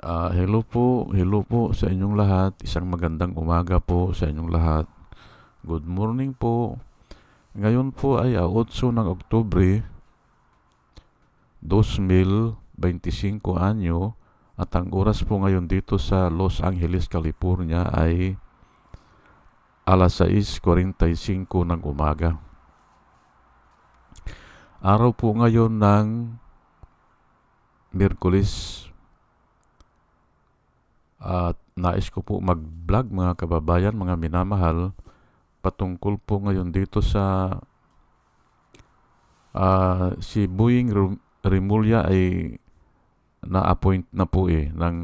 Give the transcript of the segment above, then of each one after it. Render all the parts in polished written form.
Hello po sa inyong lahat. Isang magandang umaga po sa inyong lahat. Good morning po. Ngayon po ay 8 ng Oktubre 2025 anyo at ang oras po ngayon dito sa Los Angeles, California ay alas 6:45 ng umaga. Araw po ngayon ng Miyerkules. At nais ko po mag-vlog mga kababayan, mga minamahal, patungkol po ngayon dito sa si Boying Rimulya ay na-appoint na po ng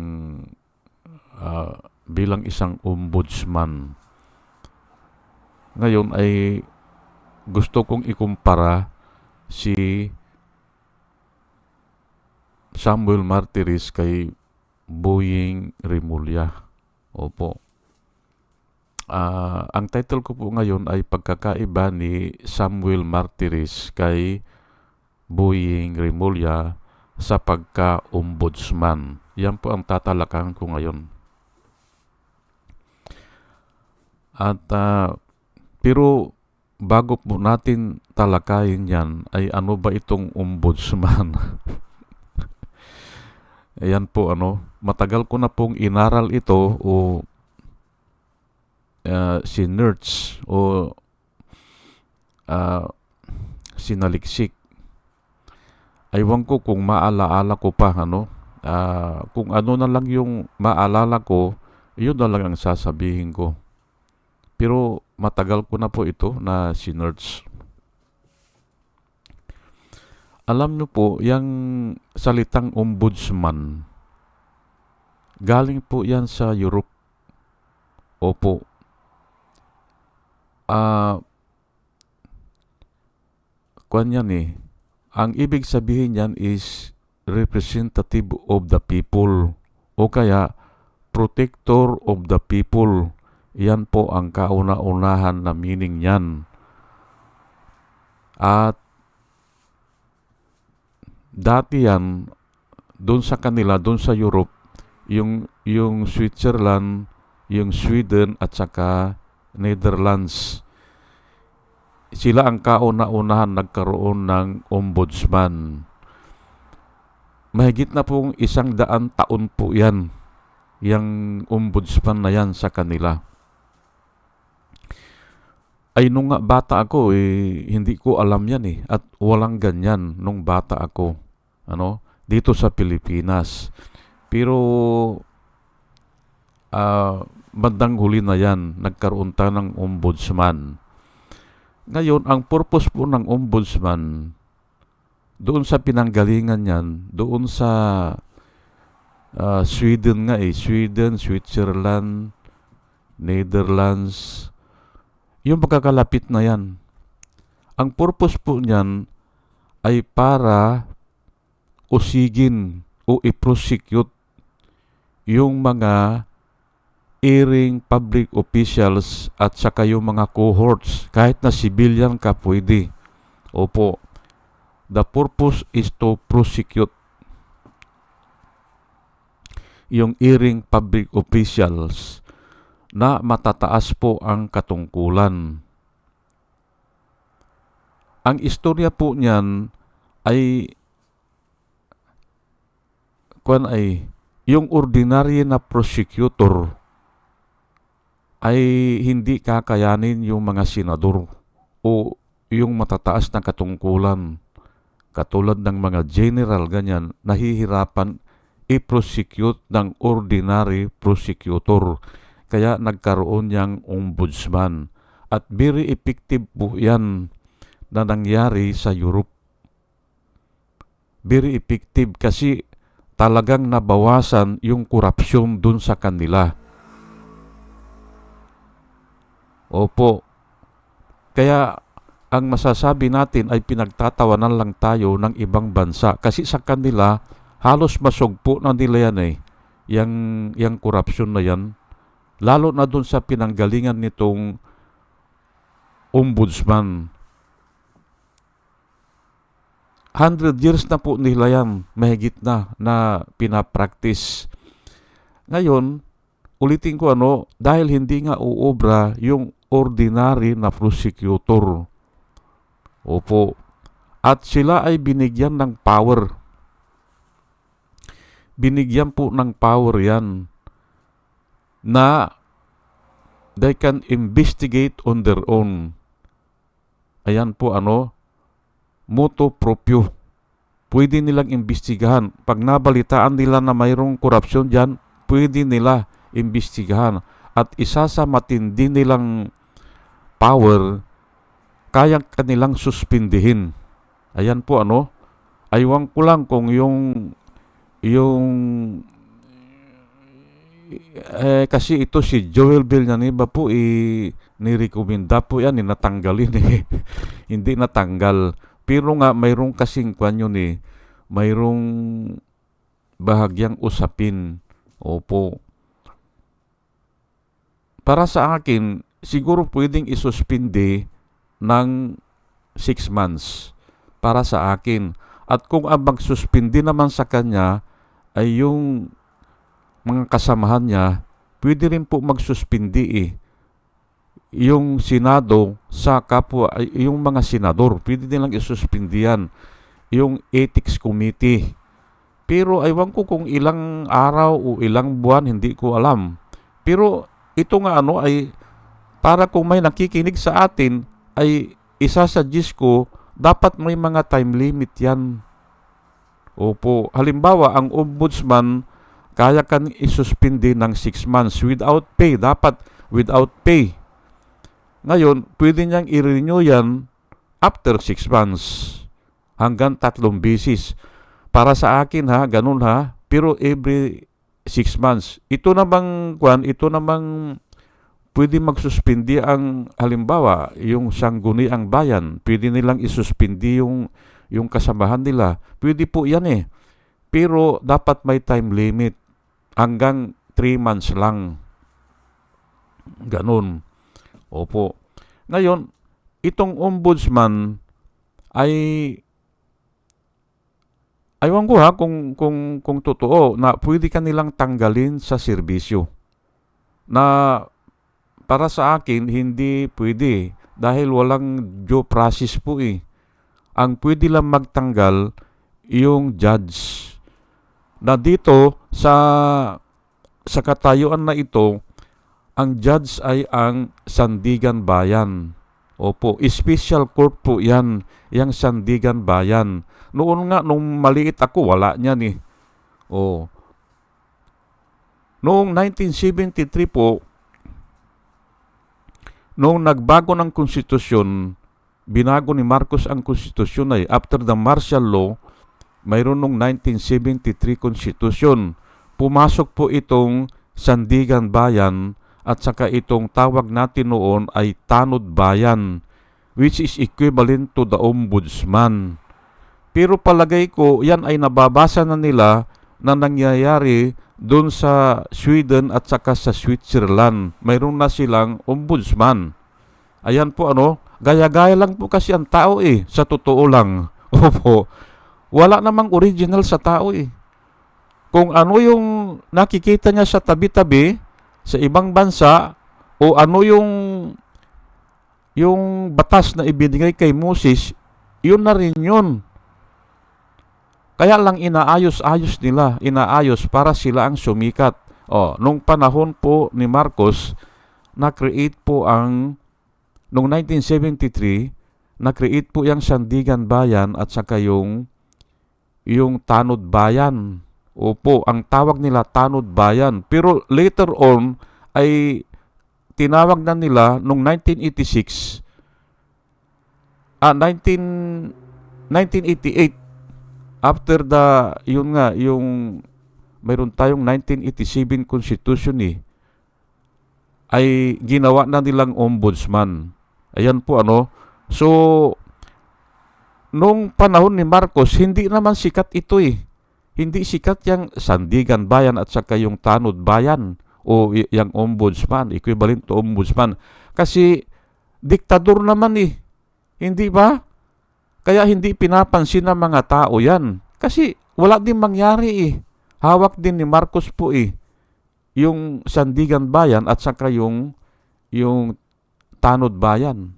bilang isang ombudsman. Ngayon ay gusto kong ikumpara si Samuel Martires kay Boying Rimulya. Opo. Ang title ko po ngayon ay pagkakaiba ni Samuel Martires kay Boying Rimulya sa pagka-ombudsman. Yan po ang tatalakayan ko ngayon. At pero bago po natin talakayin yan, ay ano ba itong ombudsman? Ayan po, matagal ko na pong inaral ito o sinerch o sinaliksik. Aywan ko kung maalaala ko pa, kung ano na lang yung maalala ko, yun na lang ang sasabihin ko. Pero matagal ko na po ito na sinerch. Alam nyo po, yung salitang ombudsman, galing po yan sa Europe. Opo. Kuwan yan Ang ibig sabihin yan is representative of the people o kaya protector of the people. Yan po ang kauna-unahan na meaning yan. At dati yan, doon sa kanila, doon sa Europe, yung Switzerland, yung Sweden at saka Netherlands, sila ang kauna-unahan nagkaroon ng ombudsman. Mahigit na pong 100 taon po yan, yung ombudsman na yan sa kanila. Ay nung bata ako, hindi ko alam yan at walang ganyan nung bata ako, dito sa Pilipinas. Pero bandang huli na yan, nagkaroon tayo ng ombudsman. Ngayon, ang purpose po ng ombudsman, doon sa pinanggalingan yan, doon sa Sweden nga Sweden, Switzerland, Netherlands, yung pagkakalapit na yan. Ang purpose po niyan ay para usigin o i-prosecute yung mga erring public officials at saka yung mga cohorts. Kahit na civilian ka pwede. Opo. The purpose is to prosecute yung erring public officials na matataas po ang katungkulan. Ang istorya po niyan ay yung ordinary na prosecutor ay hindi kakayanin yung mga senador o yung matataas na katungkulan. Katulad ng mga general ganyan, nahihirapan i-prosecute ng ordinary prosecutor. Kaya nagkaroon niyang ombudsman. At very effective po yan na nangyari sa Europe. Very effective kasi talagang nabawasan yung korupsyon dun sa kanila. Opo. Kaya ang masasabi natin ay pinagtatawanan lang tayo ng ibang bansa. Kasi sa kanila, halos masugpo na nila yan Yang korupsyon na yan. Lalo na dun sa pinanggalingan nitong ombudsman. 100 years na po nila yan, mahigit na pinapractice. Ngayon, ulitin ko dahil hindi nga uobra yung ordinary na prosecutor. Opo. At sila ay binigyan ng power. Binigyan po ng power yan na they can investigate on their own. Ayan po motu proprio. Pwede nilang imbestigahan. Pag nabalitaan nila na mayroong korupsyon dyan, pwede nila imbestigahan. At isa sa matindi nilang power, kaya kanilang suspindihin. Ayan po aywan ko lang kung yung kasi ito si Joel Villanueva po nirekomenda po yan, natanggalin hindi natanggal. Pero nga mayroong kasing yun mayroong bahagyang usapin. Opo. Para sa akin, siguro pwedeng isuspindi ng 6 months para sa akin. At kung ang magsuspindi naman sa kanya ay yung mga kasamahan niya, pwede rin po magsuspindi yung Senado sa kapwa, yung mga senador, pwede nilang isuspindi yan. Yung Ethics Committee. Pero aywan ko kung ilang araw o ilang buwan, hindi ko alam. Pero ito nga ay para kung may nakikinig sa atin, ay isasuggest ko, dapat may mga time limit yan. Opo. Halimbawa, ang ombudsman, kaya kan isuspindi ng 6 months without pay. Dapat without pay. Ngayon, pwede niyang i-renew yan after 6 months. Hanggang 3 beses. Para sa akin ganun pero every 6 months. Ito namang pwede magsuspindi ang, halimbawa, yung sangguniang bayan. Pwede nilang isuspindi yung kasamahan nila. Pwede po yan Pero dapat may time limit. Hanggang 3 months lang. Ganun. Opo. Ngayon, itong ombudsman ay aywan ko kung totoo na pwede kanilang tanggalin sa serbisyo. Na para sa akin, hindi pwede. Dahil walang due process po Ang pwede lang magtanggal yung judge. Na dito sa katayuan na ito, ang judge ay ang Sandigan Bayan. Opo, special court po yan, yung Sandigan Bayan. Noon nga, nung maliit ako, wala niyan Noong 1973 po, noong nagbago ng konstitusyon, binago ni Marcos ang konstitusyon after the martial law, mayroon noong 1973 konstitusyon. Pumasok po itong Sandigan Bayan at saka itong tawag natin noon ay Tanod Bayan, which is equivalent to the ombudsman. Pero palagay ko, yan ay nababasa na nila na nangyayari doon sa Sweden at saka sa Switzerland. Mayroon na silang ombudsman. Ayan po gaya-gaya lang po kasi ang tao sa totoo lang. Opo. Wala namang original sa tao Kung yung nakikita niya sa tabi-tabi, sa ibang bansa, o yung batas na ibinigay kay Moses, yun na rin yun. Kaya lang inaayos-ayos nila, para sila ang sumikat. Nung panahon po ni Marcos, na-create po noong 1973, na-create po yung Sandigan Bayan at saka yung Tanod Bayan. Opo, ang tawag nila Tanod Bayan. Pero later on, ay tinawag na nila noong 1988, after yung mayroon tayong 1987 Constitution ay ginawa na nilang ombudsman. Ayan po So, nung panahon ni Marcos, hindi naman sikat ito Hindi sikat yung Sandigan Bayan at saka yung Tanod Bayan o yung ombudsman, equivalent to ombudsman. Kasi diktador naman Hindi ba? Kaya hindi pinapansin ng mga tao yan. Kasi wala din mangyari Hawak din ni Marcos po yung Sandigan Bayan at saka yung Tanod Bayan.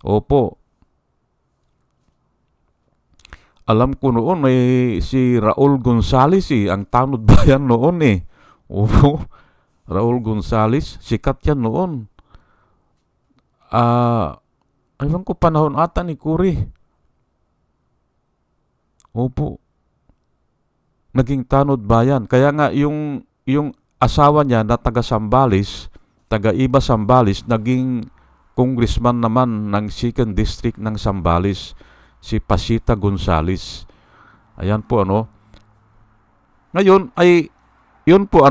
Opo. Alam ko noon may si Raul Gonzales ang Tanod Bayan noon Opo. Raul Gonzales, sikat yan noon. Ewan ko panahon ata ni Kuri. Opo. Naging Tanod Bayan. Kaya nga yung asawa niya na taga Sambales, taga Iba Sambales, naging congressman naman ng 2nd District ng Sambales, si Pasita Gonzales. Ayan po Ngayon ay yun po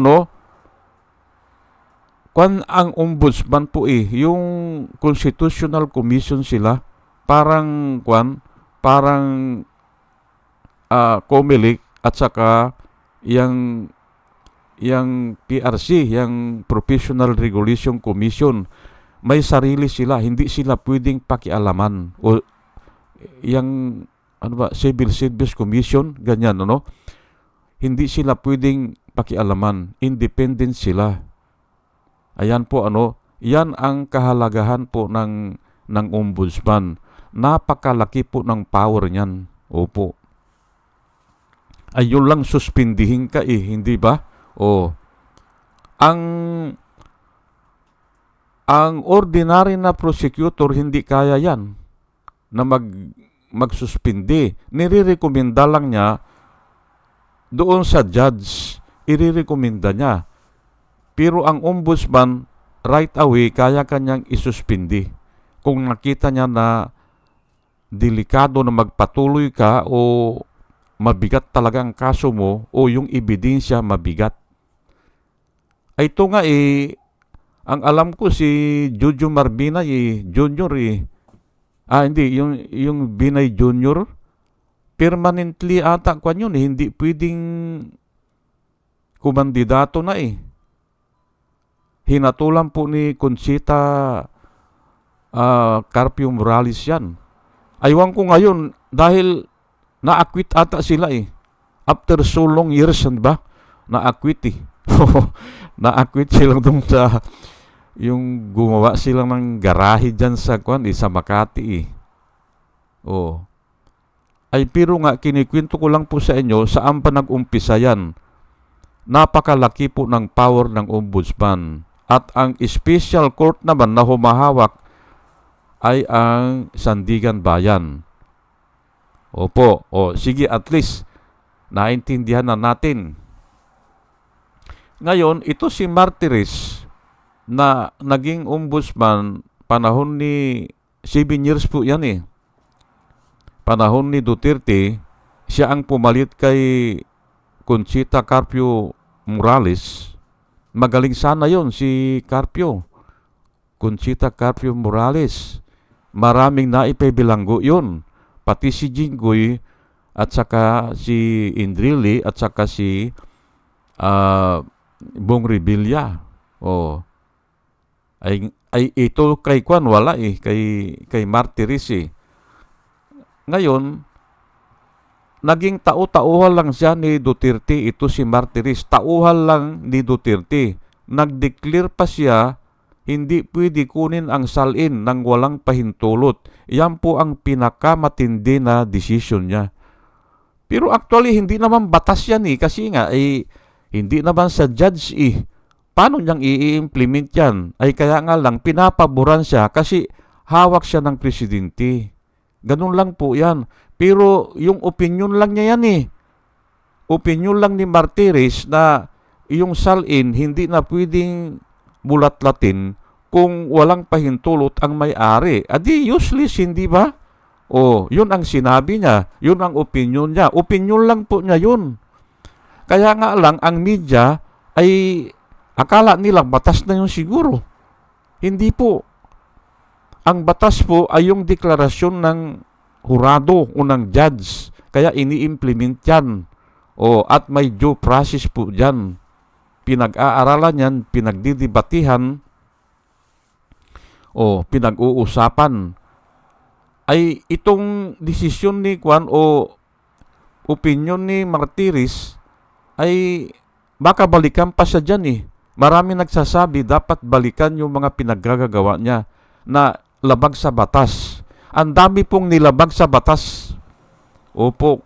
kwan ang ombudsman po yung Constitutional Commission sila, parang COMELEC at saka yung PRC, yung Professional Regulation Commission. May sarili sila, hindi sila pwedeng pakialaman. O yung Civil Service Commission, ganyan hindi sila pwedeng pakialaman, independent sila. Ayan po yan ang kahalagahan po ng ombudsman. Napakalaki po ng power niyan. Opo. Ayun lang suspindihin ka hindi ba? Ang ordinary na prosecutor hindi kaya yan na magsuspindi. Nirirekomenda lang niya doon sa judge, irirekomenda niya. Pero ang ombudsman, right away, kaya kanyang isuspindi. Kung nakita niya na delikado na magpatuloy ka o mabigat talaga ang kaso mo o yung ebidensya mabigat. Ay ito nga ang alam ko si Jojo Marbinay Junior hindi, yung Binay Junior, permanently ata kwan yun hindi pwedeng kumandidato na Hinatulan po ni Conchita Carpio Morales yan. Aywan ko ngayon dahil na-acquit ata sila after so long years, ba? Na-acquit na-acquit sila dun sa yung gumawa sila ng garahe dyan sa sa Makati Ay pero nga kinikwento ko lang po sa inyo saan pa nag-umpisa yan. Napakalaki po ng power ng ombudsman. At ang special court naman na humahawak ay ang Sandigan Bayan. Opo. Sige, at least naintindihan na natin. Ngayon, ito si Martires na naging ombudsman panahon ni 7 years po yan Panahon ni Duterte, siya ang pumalit kay Conchita Carpio Morales. Magaling sana yon si Carpio. Conchita Carpio Morales. Maraming naipabilanggo yun. Pati si Jinggoy at saka si Indrilli at saka si Bong Revilla. Ay ito kay Kwan wala kay Martires Ngayon, naging tauhan lang siya ni Duterte. Ito si Martires, tauhan lang ni Duterte. Nag-declare pa siya, hindi pwede kunin ang salin ng walang pahintulot. Yan po ang pinakamatindi na decision niya. Pero actually, hindi naman batas yan kasi nga, hindi naman sa judge Paano niyang i-implement yan? Ay kaya nga lang, pinapaboran siya kasi hawak siya ng presidente. Ganun lang po yan. Pero yung opinion lang niya yan Opinion lang ni Martires na yung salin hindi na pwedeng bulat-latin kung walang pahintulot ang may-ari. Adi useless, hindi ba? Yun ang sinabi niya. Yun ang opinion niya. Opinion lang po niya yun. Kaya nga lang, ang media ay akala nila batas na yun siguro. Hindi po. Ang batas po ay yung deklarasyon ng hurado o ng judge. Kaya ini-implement yan. At may due process po dyan. Pinag-aaralan yan, pinagdidibatihan, pinag-uusapan. Ay itong desisyon ni Kwan o opinion ni Martires ay baka balikan pa siya dyan eh. Marami nagsasabi dapat balikan yung mga pinaggagawa niya na labag sa batas. Ang dami pong nilabag sa batas. Opo.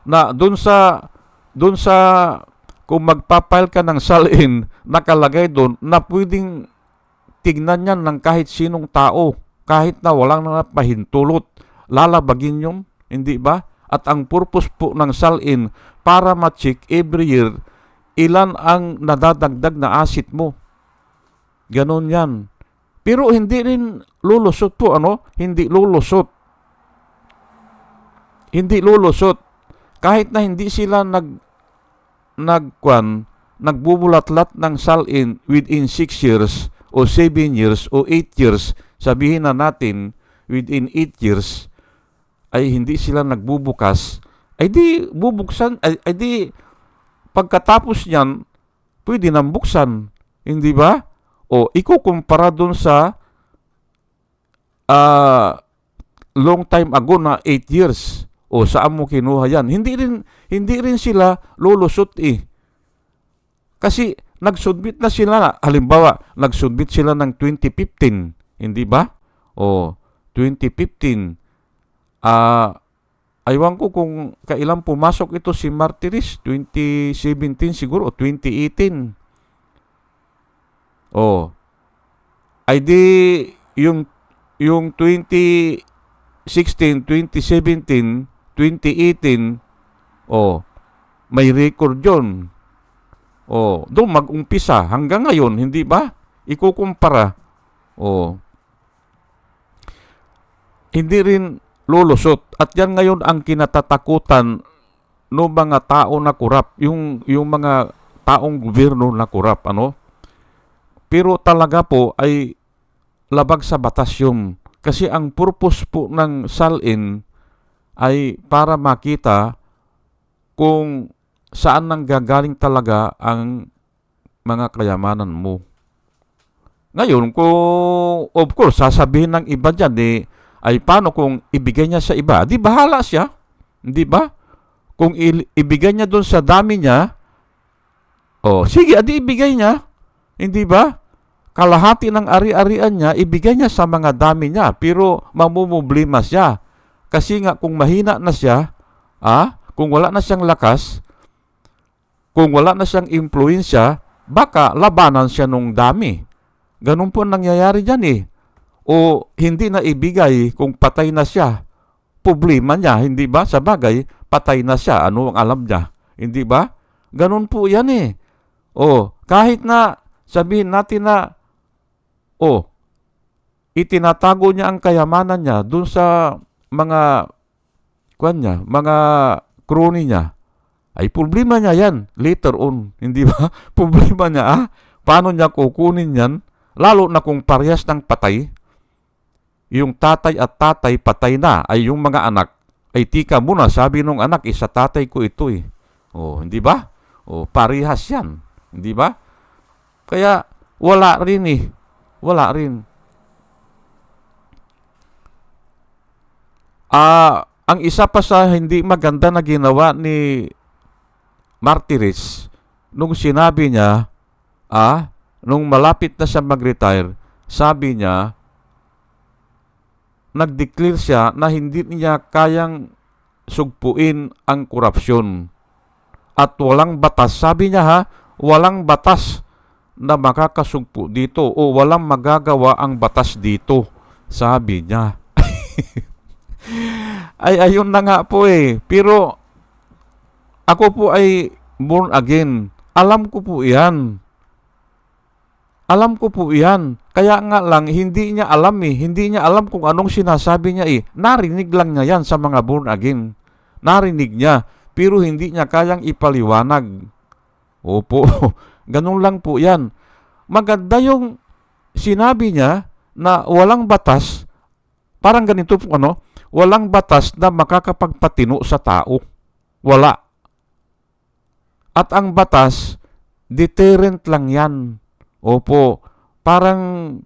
Na doon sa kung magpapile ka ng salin, nakalagay doon na pwedeng tignan yan ng kahit sinong tao, kahit na walang napahintulot, lalabagin yun, hindi ba? At ang purpose po ng salin, para ma-check every year, ilan ang nadadagdag na asset mo. Ganon yan. Pero hindi rin lulusot po, Hindi lulusot. Hindi lulusot. Kahit na hindi sila nagbubulatlat ng salin within 6 years o 7 years o 8 years, sabihin na natin within 8 years ay hindi sila nagbubukas, ay di bubuksan, ay di pagkatapos niyan pwede nang buksan, hindi ba? O ikukumpara dun sa long time ago na 8 years. O saan mo kinuha yan? Hindi rin sila lulusot eh. Kasi nagsubmit na sila, halimbawa, nagsubmit sila ng 2015, hindi ba? O 2015, aywan ko kung kailan pumasok ito si Martires, 2017 siguro o 2018. O, ay di yung 2016, 2017, 2018, may record yun. Doon mag-umpisa hanggang ngayon, hindi ba? Ikukumpara. Hindi rin lulusot. At yan ngayon ang kinatatakutan ng mga tao na kurap, yung mga taong gobyerno na kurap, Pero talaga po ay labag sa batas yun. Kasi ang purpose po ng salin ay para makita kung saan nanggagaling talaga ang mga kayamanan mo. Ngayon, kung of course, sasabihin ng iba dyan, ay paano kung ibigay niya sa iba? Di bahala siya. Hindi ba? Kung ibigay niya doon sa dami niya, sige, adi ibigay niya. Hindi ba? Kalahati ng ari-arian niya, ibigay niya sa mga dami niya. Pero mamumblema siya. Kasi nga kung mahina na siya, kung wala na siyang lakas, kung wala na siyang impluensya, baka labanan siya nung dami. Ganun po nangyayari dyan eh. O hindi na ibigay kung patay na siya. Problema niya, hindi ba? Sa bagay, patay na siya. Ano ang alam niya? Hindi ba? Ganun po yan eh. Kahit na sabihin natin na itinatago niya ang kayamanan niya dun sa mga mga crony niya, ay problema niya yan later on, hindi ba? Problema niya, paano niya kukunin yan? Lalo na kung parehas ng patay, yung tatay at tatay patay na, ay yung mga anak, ay tika muna, sabi nung anak, sa tatay ko ito eh. Hindi ba? Parehas yan, hindi ba? Kaya wala rin eh. Wala rin. Ang isa pa sa hindi maganda na ginawa ni Martires, nung sinabi niya, nung malapit na siya mag-retire, sabi niya, nag-declare siya na hindi niya kayang sugpuin ang korupsyon. At walang batas, sabi niya walang batas na makakasugpo dito o walang magagawa ang batas dito, sabi niya. Ay ayun na nga po eh. Pero ako po ay born again. Alam ko po yan. Alam ko po yan. Kaya nga lang, hindi niya alam eh. Hindi niya alam kung anong sinasabi niya eh. Narinig lang niya yan sa mga born again. Narinig niya. Pero hindi niya kayang ipaliwanag. Opo. Ganun lang po yan. Maganda yung sinabi niya na walang batas, parang ganito po walang batas na makakapagpatino sa tao. Wala. At ang batas, deterrent lang yan. Opo. Parang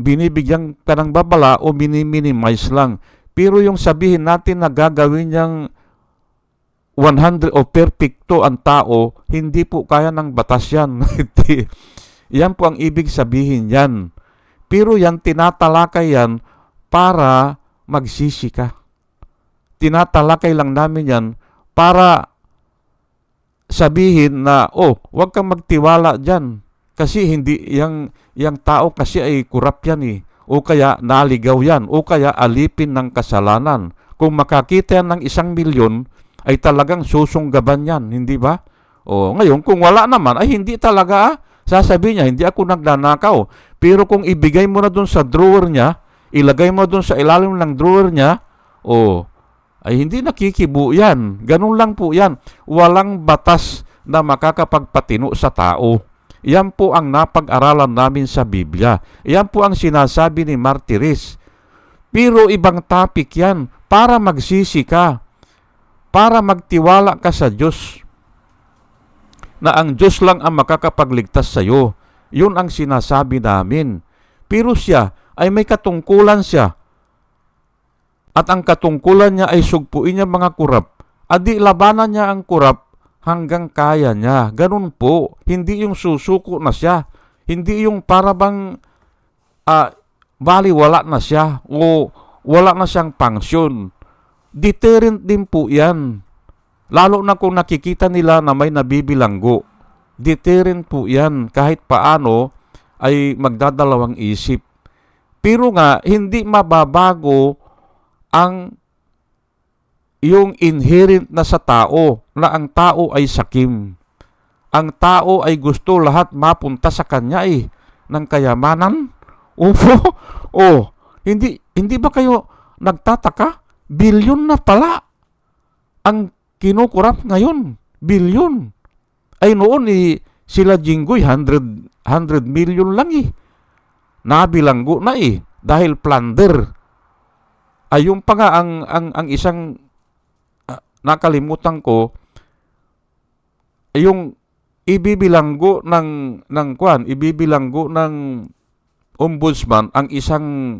binibigyan ka ng babala o minimize lang. Pero yung sabihin natin na gagawin niyang 100 o perfecto ang tao, hindi po kaya ng batas yan. Yan po ang ibig sabihin yan. Pero yan, tinatalakay yan para magsisi ka. Tinatalakay lang namin yan para sabihin na, wag kang magtiwala dyan. Kasi hindi, yang tao kasi ay kurap yan eh. O kaya naligaw yan. O kaya alipin ng kasalanan. Kung makakita yan ng 1 milyon, ay talagang susunggaban yan, hindi ba? Ngayon, kung wala naman, ay hindi talaga. Sasabihin niya, hindi ako nagnanakaw. Pero kung ibigay mo na dun sa drawer niya, ilagay mo dun sa ilalim ng drawer niya, ay hindi nakikibu yan. Ganun lang po yan. Walang batas na makakapagpatino sa tao. Yan po ang napag-aralan namin sa Biblia. Yan po ang sinasabi ni Martires. Pero ibang topic yan. Para magsisi ka. Para magtiwala ka sa Diyos. Na ang Diyos lang ang makakapagligtas sa iyo. Yun ang sinasabi namin. Pero siya ay may katungkulan siya. At ang katungkulan niya ay sugpuin niya mga kurap. Adi labanan niya ang kurap hanggang kaya niya. Ganun po. Hindi yung susuko na siya. Hindi yung para bang wala na siya o wala na siyang pangsyon. Deterrent din po yan. Lalo na kung nakikita nila na may nabibilanggo. Deterrent po yan. Kahit paano ay magdadalawang isip. Pero nga, hindi mababago ang yung inherent na sa tao na ang tao ay sakim. Ang tao ay gusto lahat mapunta sa kanya ng kayamanan. Hindi ba kayo nagtataka? Bilyon na pala ang kinukurap ngayon. Bilyon. Ay noon sila Jinggoy 100 million lang nabilanggo na dahil plunder. Ay yung pa nga ang isang nakalimutan ko, yung ibibilanggo ibibilanggo ng ombudsman ang isang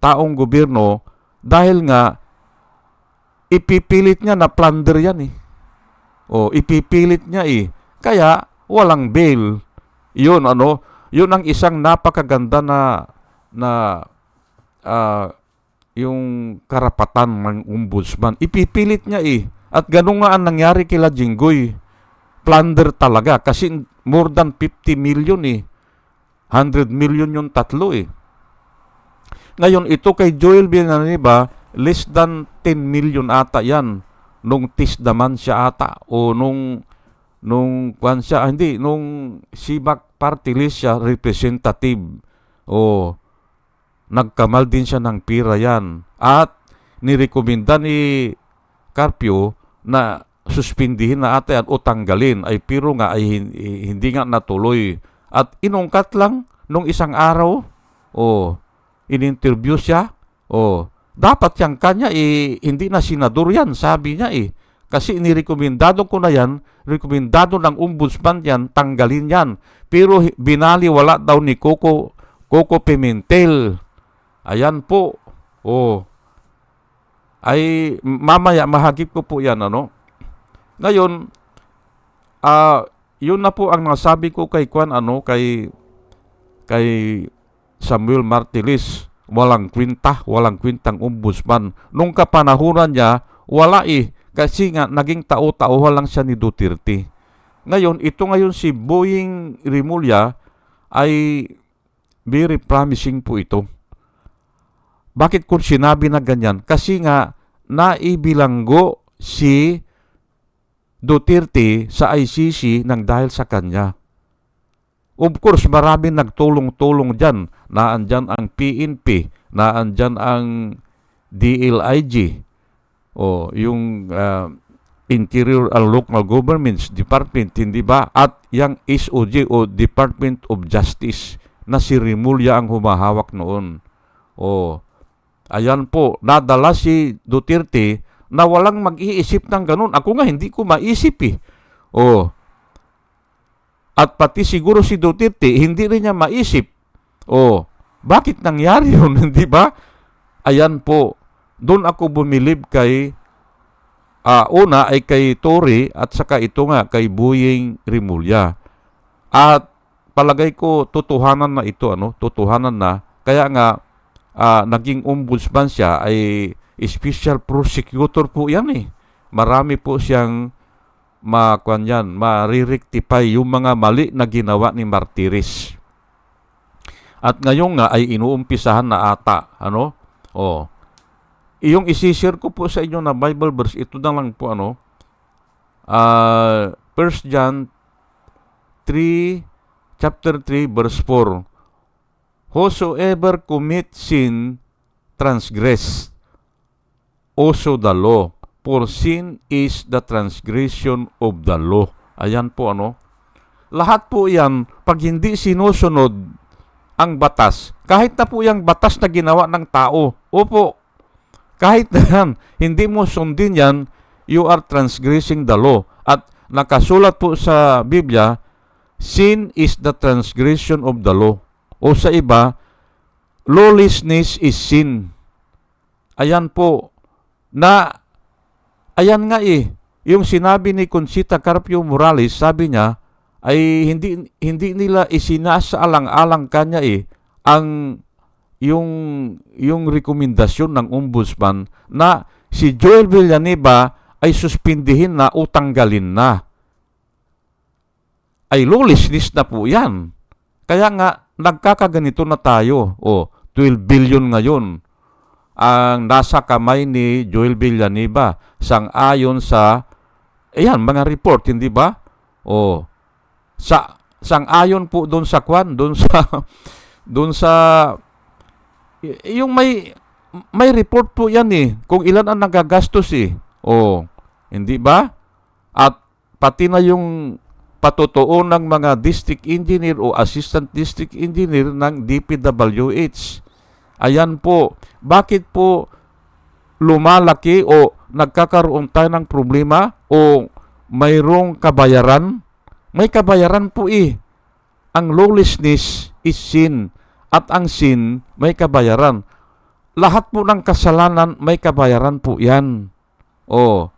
taong gobyerno dahil nga ipipilit niya na plunder yan ipipilit niya kaya walang bail. Yun ang isang napakaganda na yung karapatan ng ombudsman. Ipipilit niya At ganun nga ang nangyari kila Jinggoy. Plunder talaga kasi more than 50 million 100 million yung tatlo Ngayon ito kay Joel Villanueva, less than 10 million ata yan nung tisdaman siya ata o nung Sibak Party List siya representative. Nagkamal din siya ng pira yan. At nirekomenda ni Carpio na suspindihin na ata yan o tanggalin. Pero nga ay hindi nga natuloy. At inungkat lang nung isang araw, in-interview siya, dapat yang kanya hindi na senador yan, sabi niya Kasi inirekomendado ko na yan, rekomendado ng ombudsman yan, tanggalin yan. Pero binaliwala daw ni Coco Pimentel. Ayan po. Ay mamaya mahagip ko po yan Ngayon, yun na po ang nasabi ko kay kay Samuel Martires. Walang kwintang ombudsman. Nung kapanahunan niya, wala kasi nga naging tao-tauhan lang siya ni Duterte. Ngayon, ito ngayon si Boying Rimulya ay very promising po ito. Bakit kung sinabi na ganyan? Kasi nga naibilanggo si Duterte sa ICC nang dahil sa kanya. Of course, maraming nagtulong-tulong dyan. Naandyan ang PNP, naandyan ang DLIG, yung Interior and Local Governments Department, hindi ba? At yung SOJ o Department of Justice na si Rimulya ang humahawak noon. Ayan po, nadala si Duterte na walang mag-iisip ng ganun. Ako nga, hindi ko maisip At pati siguro si Duterte, hindi rin niya maisip. Bakit nangyari yun, hindi ba? Ayan po, doon ako bumilib kay Una ay kay Tory at saka ito nga kay Boying Rimulya. At palagay ko totohanan na ito, totohanan na. Kaya nga naging ombudsman siya, ay special prosecutor po yan eh. Marami po siyang marirectify yung mga mali na ginawa ni Martires. At ngayon nga ay inuumpisahan na ata, Iyong isishare ko po sa inyo na Bible verse, ito na lang po, 1 John 3, chapter 3, verse 4. Whosoever commits sin, transgress also the law. For sin is the transgression of the law. Ayan po, Lahat po yan, pag hindi sinusunod ang batas, kahit na po yung batas na ginawa ng tao, kahit na yan, hindi mo sundin yan, you are transgressing the law. At nakasulat po sa Biblia, sin is the transgression of the law. O sa iba, lawlessness is sin. Ayan po, ayan nga yung sinabi ni Conchita Carpio Morales, sabi niya, ay hindi nila isinasaalang-alang kanya ang yung rekomendasyon ng ombudsman na si Joel Villanueva ay suspindihin na o tanggalin na. Ay lawlessness na po yan. Kaya nga, nagkakaganito na tayo. 12 billion ngayon ang nasa kamay ni Joel Villanueva sang-ayon sa mga report, hindi ba? Sang-ayon po doon sa yung may report po yan kung ilan ang nagagastos hindi ba? At pati na yung patotoo ng mga district engineer o assistant district engineer ng DPWH. Ayan po. Bakit po lumalaki o nagkakaroon tayo ng problema o mayroong kabayaran? May kabayaran po Ang lawlessness is sin. At ang sin, may kabayaran. Lahat po ng kasalanan, may kabayaran po yan.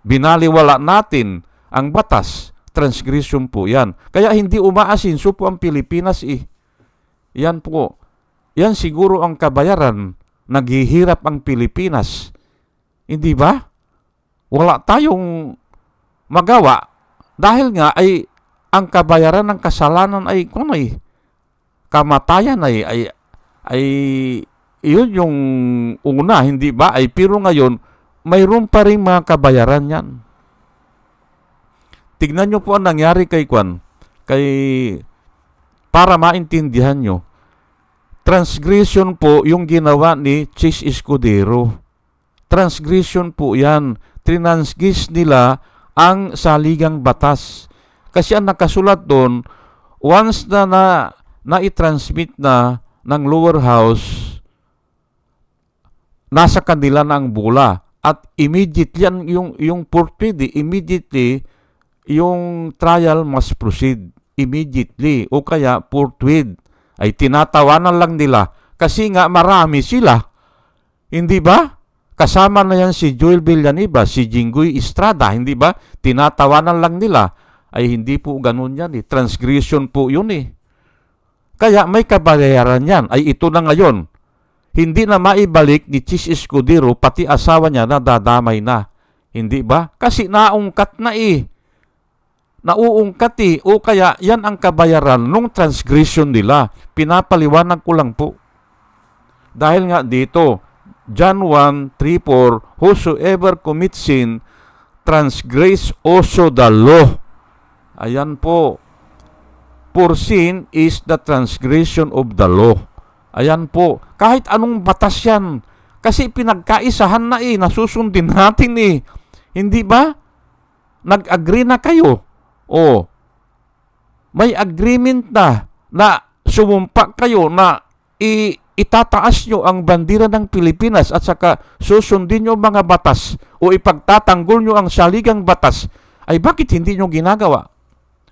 Binaliwala natin ang batas, transgression po yan. Kaya hindi umaasinso po ang Pilipinas Yan po. Yan siguro ang kabayaran. Naghihirap ang Pilipinas. Hindi ba? Wala tayong magawa. Dahil nga ay ang kabayaran ng kasalanan ay kamatayan ay yun yung una, hindi ba? Pero ngayon, mayroon pa rin mga kabayaran yan. Tignan nyo po ang nangyari para maintindihan nyo. Transgression po yung ginawa ni Chis Escudero. Transgression po yan. Trinansgis nila ang saligang batas. Kasi ang nakasulat doon, once na i-transmit na ng lower house, nasa kanila na ang bula. At immediately, yung forthwith, immediately, yung trial must proceed. Immediately. O kaya, forthwith. Ay tinatawanan lang nila. Kasi nga, marami sila. Hindi ba? Kasama na yan si Joel Villanueva, si Jinggoy Estrada. Hindi ba? Tinatawanan lang nila. Ay hindi po ganun yan Transgression po yun Kaya may kabayaran yan. Ay ito na ngayon. Hindi na maibalik ni Chis Escudero, pati asawa niya na dadamay na. Hindi ba? Kasi naungkat na Nauungkat O kaya yan ang kabayaran nung transgression nila. Pinapaliwanag ko lang po. Dahil nga dito, John 1:3-4, whosoever commits sin, transgress also the law. Ayan po. For sin is the transgression of the law. Ayan po. Kahit anong batas yan. Kasi pinagkaisahan na nasusundin natin Hindi ba? Nag-agree na kayo. May agreement na sumumpa kayo na itataas nyo ang bandira ng Pilipinas at saka susundin nyo mga batas o ipagtatanggol nyo ang saligang batas. Ay bakit hindi nyo ginagawa?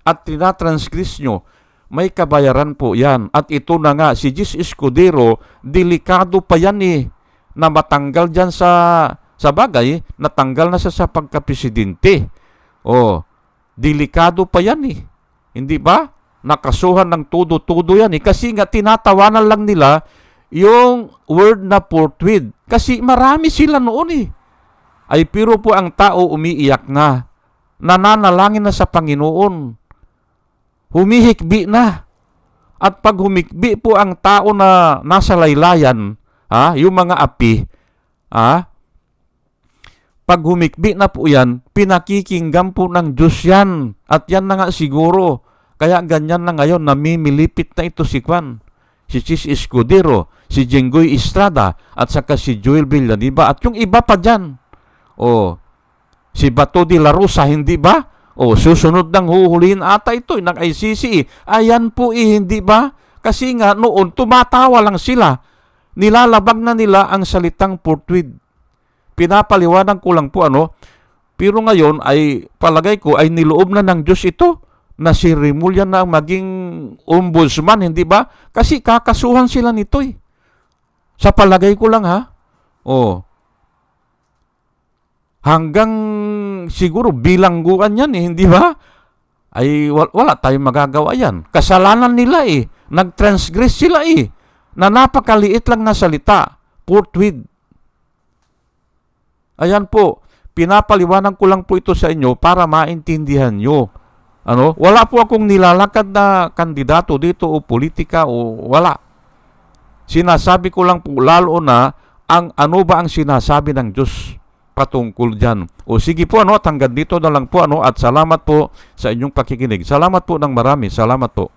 At tinatransgress nyo, may kabayaran po yan. At ito na nga, si Chis Escudero, delikado pa yan na matanggal dyan sa Sa bagay, natanggal na siya sa pagkapresidente. Delikado pa yan eh. Hindi ba? Nakasuhan ng tudo-tudo yan eh. Kasi nga tinatawanan lang nila yung word na forthwith. Kasi marami sila noon eh. Ay pero po ang tao umiiyak na. Nananalangin na sa Panginoon. Humihikbi na. At pag humikbi po ang tao na nasa laylayan, yung mga api, pag humikbi na po yan, pinakikinggan po ng Diyos yan. At yan na nga siguro. Kaya ganyan na ngayon, namimilipit na ito si Juan, si Chis Escudero, si Jenggoy Estrada, at saka si Joel Villanueva. At yung iba pa dyan. Si Bato de la Rosa, hindi ba? Susunod ng huhulihin ata ito, ng ICC. Ayan po hindi ba? Kasi nga noon, tumatawa lang sila. Nilalabag na nila ang salitang forthwith. Pinapaliwanag ko lang po pero ngayon ay palagay ko ay niloob na ng Diyos ito na si Remulla na maging ombudsman, hindi ba? Kasi kakasuhan sila nito eh. Sa palagay ko lang hanggang siguro bilangguan yan eh, hindi ba? Ay wala tayong magagawa yan. Kasalanan nila eh. Nag-transgress sila eh. Na napakaliit lang na salita. Forthwith. Ayan po, pinapaliwanag ko lang po ito sa inyo para maintindihan nyo. Wala po akong nilalakad na kandidato dito o politika o wala. Sinasabi ko lang po lalo na ano ba ang sinasabi ng Diyos patungkol dyan. Sige po at hanggang dito na lang po at salamat po sa inyong pakikinig. Salamat po ng marami. Salamat po.